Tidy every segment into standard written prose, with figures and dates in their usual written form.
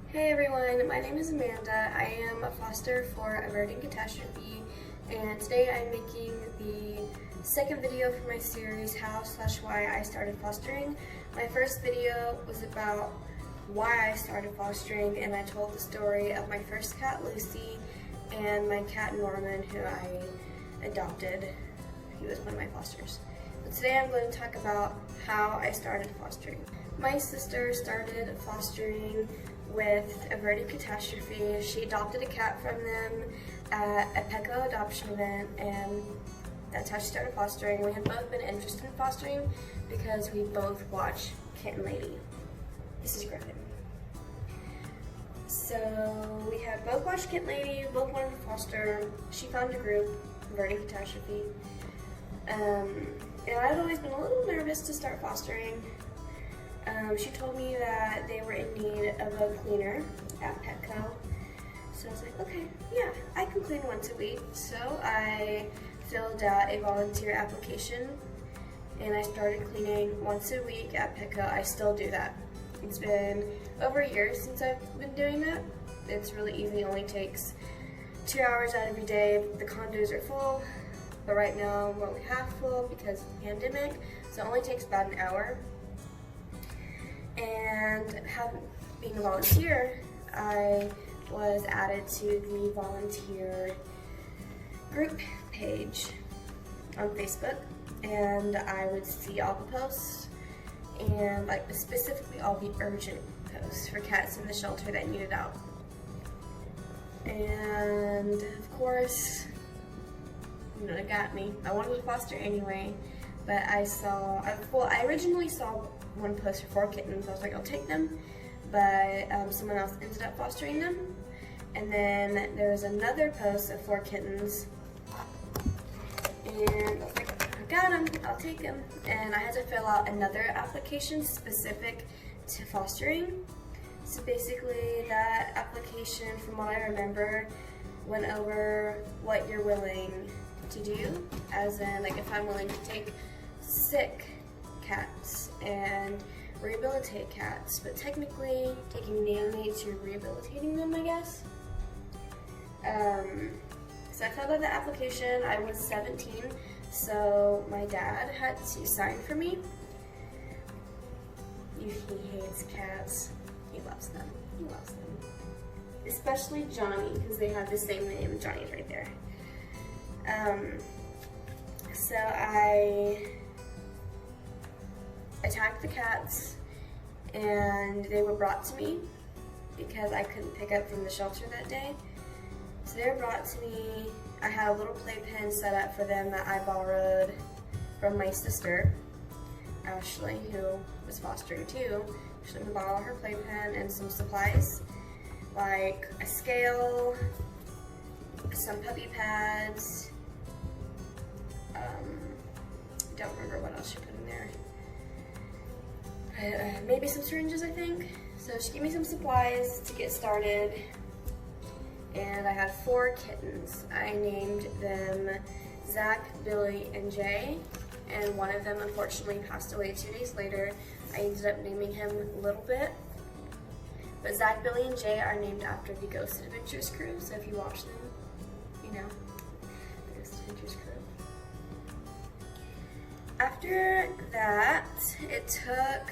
Hey everyone, my name is Amanda. I am a foster for Averting CAT-astrophe, and today I'm making the second video for my series, How/Why I Started Fostering. My first video was about why I started fostering, and I told the story of my first cat, Lucy, and my cat, Norman, who I adopted. He was one of my fosters. But today I'm going to talk about how I started fostering. My sister started fostering with Averting CAT-astrophe. She adopted a cat from them at a Petco adoption event, and that's how she started fostering. We had both been interested in fostering because we both watch Kitten Lady. This is Griffin. So we had both watched Kitten Lady, both wanted to foster. She found a group, Averting CAT-astrophe. And I'd always been a little nervous to start fostering. She told me that they were in need of a cleaner at Petco. So I was like, okay, yeah, I can clean once a week. So I filled out a volunteer application and I started cleaning once a week at Petco. I still do that. It's been over a year since I've been doing that. It's really easy, it only takes 2 hours out of your day. The condos are full, but right now we're only half full because of the pandemic, so it only takes about an hour. And being a volunteer, I was added to the volunteer group page on Facebook, and I would see all the posts, and like specifically all the urgent posts for cats in the shelter that needed out. And of course, you know, it got me. I wanted to foster anyway, but I originally saw one post for 4 kittens. I was like, I'll take them, but someone else ended up fostering them. And then there was another post of 4 kittens, and I was like, I got them, I'll take them. And I had to fill out another application specific to fostering. So basically that application, from what I remember, went over what you're willing to do, as in like if I'm willing to take sick cats and rehabilitate cats, but technically taking neonates, you're rehabilitating them, I guess. So I filled out the application. I was 17, so my dad had to sign for me. He hates cats. He loves them. He loves them. Especially Johnny, because they have the same name. Johnny's right there. So I tagged the cats, and they were brought to me because I couldn't pick up from the shelter that day. So they were brought to me. I had a little playpen set up for them that I borrowed from my sister, Ashley, who was fostering too. She let me borrow her playpen and some supplies, like a scale, some puppy pads, don't remember what else she put in there. Maybe some syringes, I think. So she gave me some supplies to get started, and I had 4 kittens. I named them Zach, Billy, and Jay, and one of them unfortunately passed away 2 days later. I ended up naming him Little Bit. But Zach, Billy, and Jay are named after the Ghost Adventures crew, so if you watch them, you know, the Ghost Adventures crew. After that, it took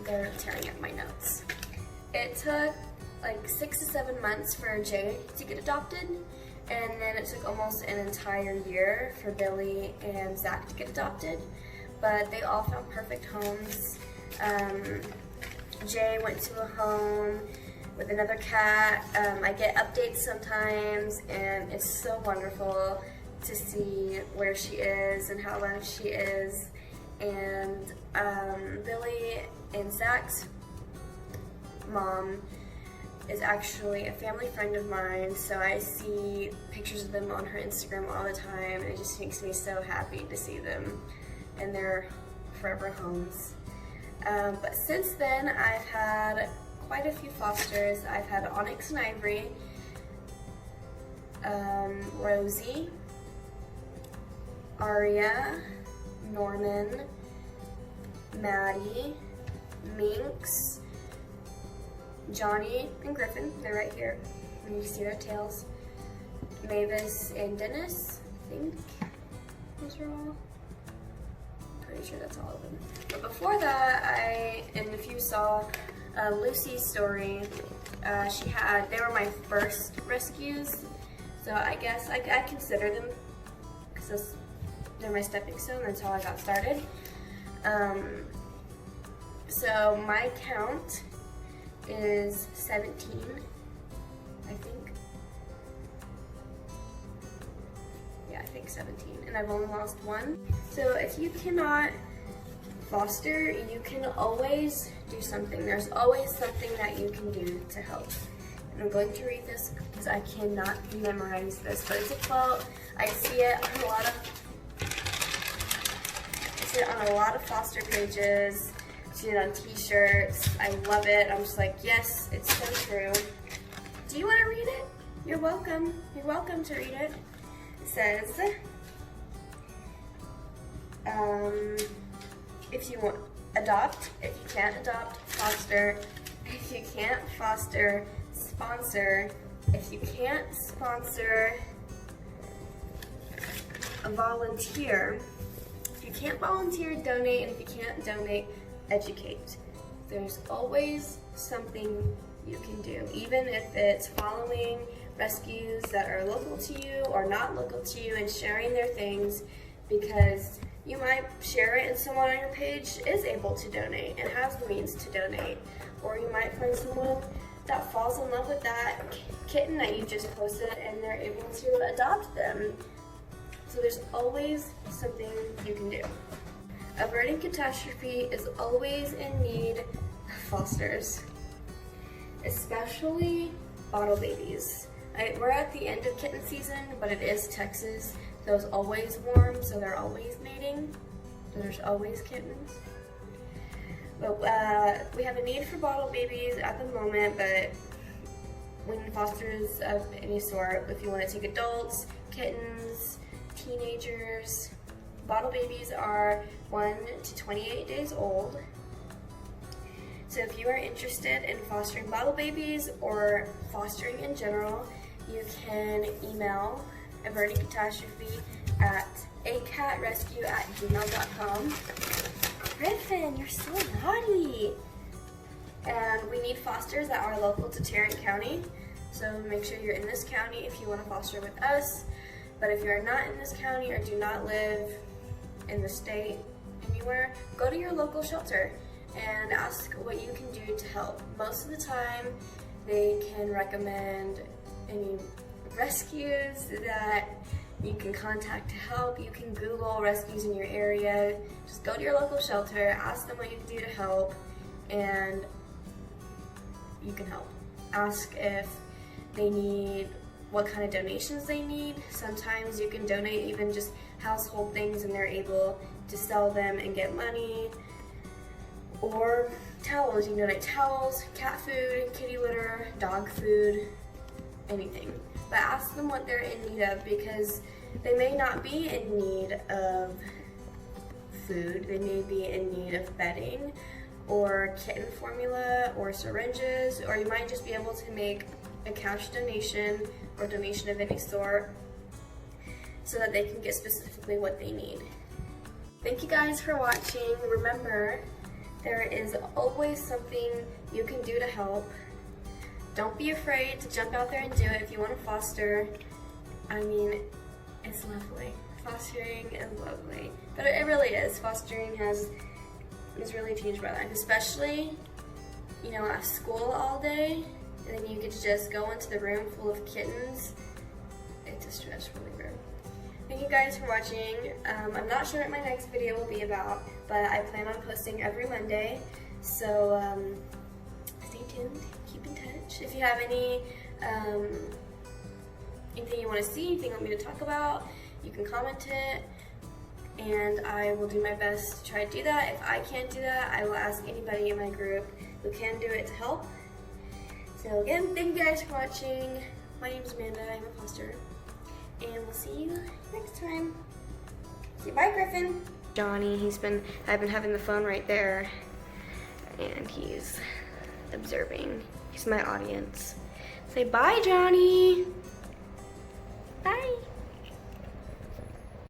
they're tearing up my notes. It took like 6 to 7 months for Jay to get adopted, and then it took almost an entire year for Billy and Zach to get adopted, but they all found perfect homes. Jay went to a home with another cat. I get updates sometimes, and it's so wonderful to see where she is and how loved she is. And Billy and Zach's mom is actually a family friend of mine, so I see pictures of them on her Instagram all the time, and it just makes me so happy to see them in their forever homes. But since then, I've had quite a few fosters. I've had Onyx and Ivory, Rosie, Aria, Norman, Maddie, Minx, Johnny and Griffin, they're right here, and you see their tails. Mavis and Dennis, I think those are all. Pretty sure that's all of them. But before that, and if you saw Lucy's story, they were my first rescues, so I guess I consider them, because they're my stepping stone. That's how I got started. So my count is 17, I think. Yeah, I think 17, and I've only lost one. So if you cannot foster, you can always do something. There's always something that you can do to help. And I'm going to read this because I cannot memorize this, but it's a quote. I see it on a lot of foster pages. I see it on t-shirts. I love it. I'm just like, yes, it's so true. Do you want to read it? You're welcome. You're welcome to read it. It says, if you want, adopt. If you can't adopt, foster. If you can't foster, sponsor. If you can't sponsor, volunteer. If you can't volunteer, donate. And if you can't donate, educate. There's always something you can do, even if it's following rescues that are local to you or not local to you and sharing their things, because you might share it and someone on your page is able to donate and has the means to donate, or you might find someone that falls in love with that kitten that you just posted and they're able to adopt them. So there's always something you can do. Averting catastrophe is always in need of fosters, especially bottle babies. We're at the end of kitten season, but it is Texas, so it's always warm, so they're always mating, so there's always kittens. But we have a need for bottle babies at the moment, but when fosters of any sort, if you want to take adults, kittens, teenagers, bottle babies are 1 to 28 days old. So if you are interested in fostering bottle babies or fostering in general, you can email Averting CAT-astrophe at acatrescue@gmail.com. Griffin, you're so naughty! And we need fosters that are local to Tarrant County. So make sure you're in this county if you want to foster with us. But if you're not in this county or do not live in the state anywhere, go to your local shelter and ask what you can do to help. Most of the time, they can recommend any rescues that you can contact to help. You can Google rescues in your area. Just go to your local shelter, ask them what you can do to help, and you can help. Ask if they need, what kind of donations they need. Sometimes you can donate even just household things and they're able to sell them and get money. Or towels, you can donate towels, cat food, kitty litter, dog food, anything. But ask them what they're in need of, because they may not be in need of food. They may be in need of bedding or kitten formula or syringes, or you might just be able to make a cash donation or donation of any sort so that they can get specifically what they need. Thank you guys for watching. Remember, there is always something you can do to help. Don't be afraid to jump out there and do it if you want to foster. I mean, it's lovely. Fostering is lovely. But it really is. Fostering has really changed my life, especially, you know, at school all day, and then you get to just go into the room full of kittens. It's a stress reliever. Thank you guys for watching. I'm not sure what my next video will be about, but I plan on posting every Monday, so stay tuned, keep in touch. If you have anything you want to see, anything you want me to talk about, you can comment it, and I will do my best to try to do that. If I can't do that, I will ask anybody in my group who can do it to help. So again, thank you guys for watching. My name is Amanda, I'm a foster, and we'll see you next time. Say bye, Griffin. Johnny, I've been having the phone right there, and he's observing. He's my audience. Say bye, Johnny.